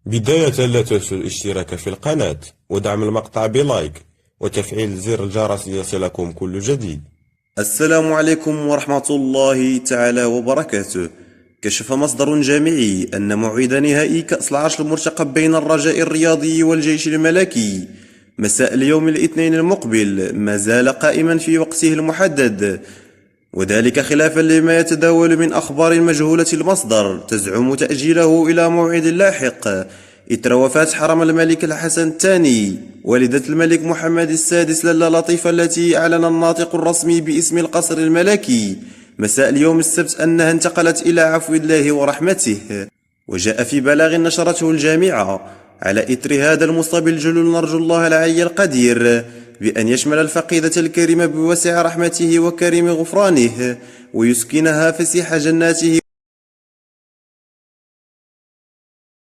بداية لا تنسوا الاشتراك في القناة ودعم المقطع بلايك وتفعيل زر الجرس ليصلكم كل جديد. السلام عليكم ورحمة الله تعالى وبركاته. كشف مصدر جامعي أن موعد نهائي كأس العرش المرتقب بين الرجاء الرياضي والجيش الملكي مساء اليوم الاثنين المقبل ما زال قائما في وقته المحدد، وذلك خلافا لما يتداول من أخبار مجهولة المصدر تزعم تأجيله إلى موعد لاحق إثر وفاة حرم الملك الحسن الثاني والدة الملك محمد السادس لالا لطيفة، التي أعلن الناطق الرسمي باسم القصر الملكي مساء اليوم السبت أنها انتقلت إلى عفو الله ورحمته. وجاء في بلاغ نشرته الجامعة على إثر هذا المصاب الجلول نرجو الله العلي القدير بأن يشمل الفقيدة الكريمة بوسع رحمته وكريم غفرانه ويسكنها فسيح جناته